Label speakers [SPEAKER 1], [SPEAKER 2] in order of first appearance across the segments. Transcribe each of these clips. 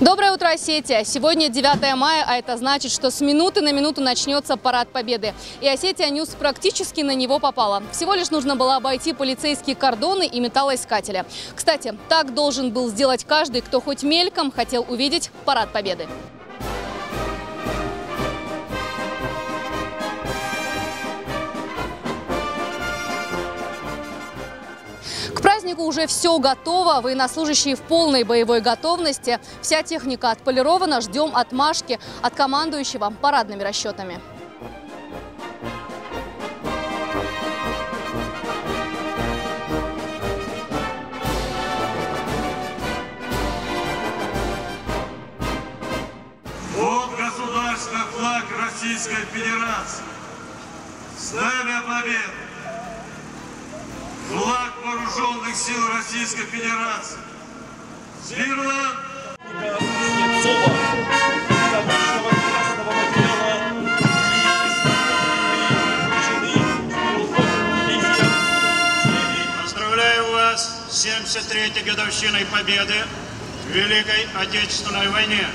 [SPEAKER 1] Доброе утро, Осетия! Сегодня 9 мая, а это значит, что с минуты на минуту начнется парад Победы. И Осетия Ньюс практически на него попала. Всего лишь нужно было обойти полицейские кордоны и металлоискатели. Кстати, так должен был сделать каждый, кто хоть мельком хотел увидеть парад Победы. К празднику уже все готово, военнослужащие в полной боевой готовности. Вся техника отполирована, ждем отмашки от командующего парадными расчетами.
[SPEAKER 2] Вот государственный флаг Российской Федерации. Знамя Победы. Флаг Вооруженных сил Российской Федерации. Смирно!
[SPEAKER 3] Поздравляю вас с 73-й годовщиной Победы в Великой Отечественной войне.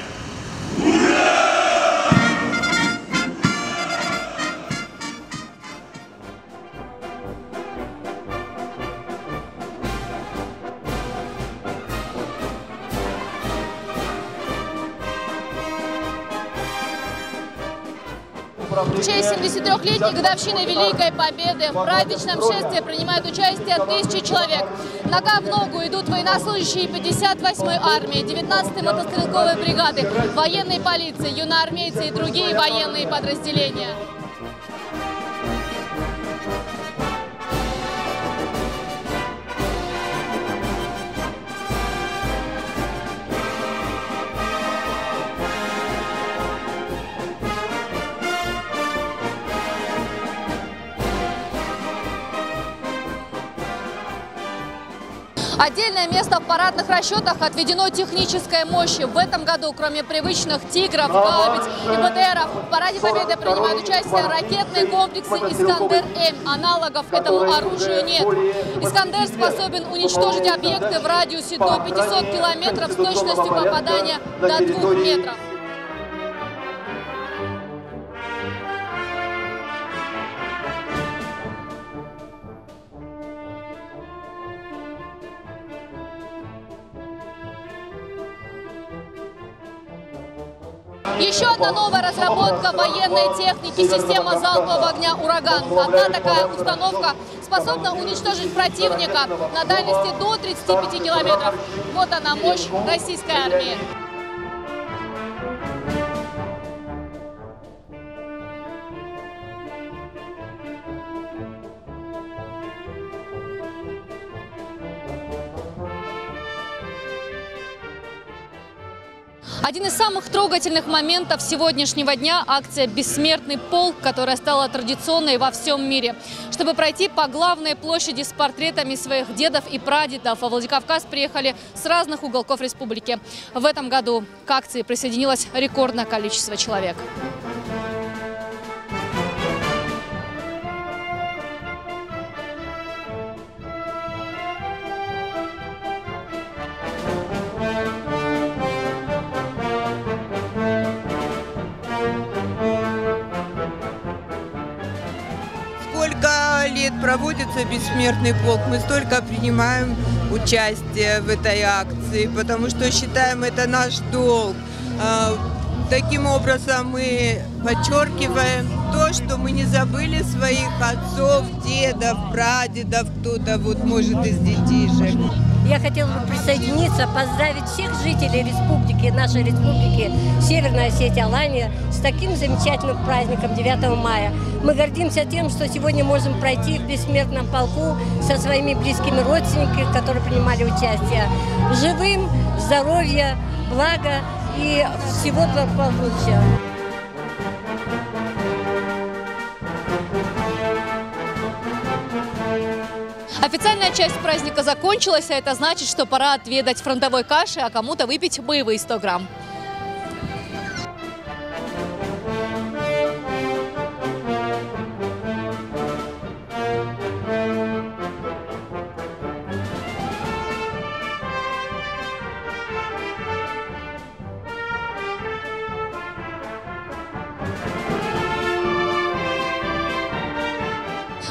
[SPEAKER 1] В честь 73-летней годовщины Великой Победы в праздничном шествии принимают участие 1000 человек. Нога в ногу идут военнослужащие 58-й армии, 19-й мотострелковой бригады, военной полиции, юноармейцы и другие военные подразделения. Отдельное место в парадных расчетах отведено технической мощи. В этом году, кроме привычных «Тигров», «Гаубиц» и БТРов, в параде Победы принимают участие ракетные комплексы «Искандер-М». Аналогов этому оружию нет. «Искандер» способен уничтожить объекты в радиусе до 500 километров с точностью попадания до 2 метров. Еще одна новая разработка военной техники – система залпового огня «Ураган». Одна такая установка способна уничтожить противника на дальности до 35 километров. Вот она, мощь российской армии. Один из самых трогательных моментов сегодняшнего дня – акция «Бессмертный полк», которая стала традиционной во всем мире. Чтобы пройти по главной площади с портретами своих дедов и прадедов, во Владикавказ приехали с разных уголков республики. В этом году к акции присоединилось рекордное количество человек.
[SPEAKER 4] Сколько лет проводится «Бессмертный полк», мы столько принимаем участие в этой акции, потому что считаем это наш долг. Таким образом мы подчеркиваем то, что мы не забыли своих отцов, дедов, прадедов, кто-то вот может из детишек.
[SPEAKER 5] Я хотела бы присоединиться, поздравить всех жителей республики, нашей республики Северная Осетия, Алания с таким замечательным праздником 9 мая. Мы гордимся тем, что сегодня можем пройти в Бессмертном полку со своими близкими родственниками, которые принимали участие. Живым, здоровья, блага и всего благополучия.
[SPEAKER 1] Официальная часть праздника закончилась, а это значит, что пора отведать фронтовой каши, а кому-то выпить боевые 100 грамм.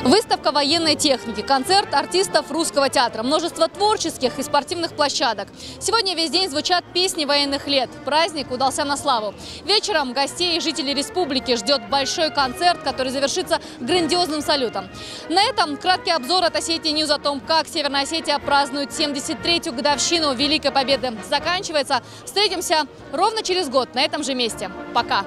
[SPEAKER 1] Выставка военной техники, концерт артистов русского театра, множество творческих и спортивных площадок. Сегодня весь день звучат песни военных лет. Праздник удался на славу. Вечером гостей и жителей республики ждет большой концерт, который завершится грандиозным салютом. На этом краткий обзор от Осетии Ньюс о том, как Северная Осетия празднует 73-ю годовщину Великой Победы заканчивается. Встретимся ровно через год на этом же месте. Пока!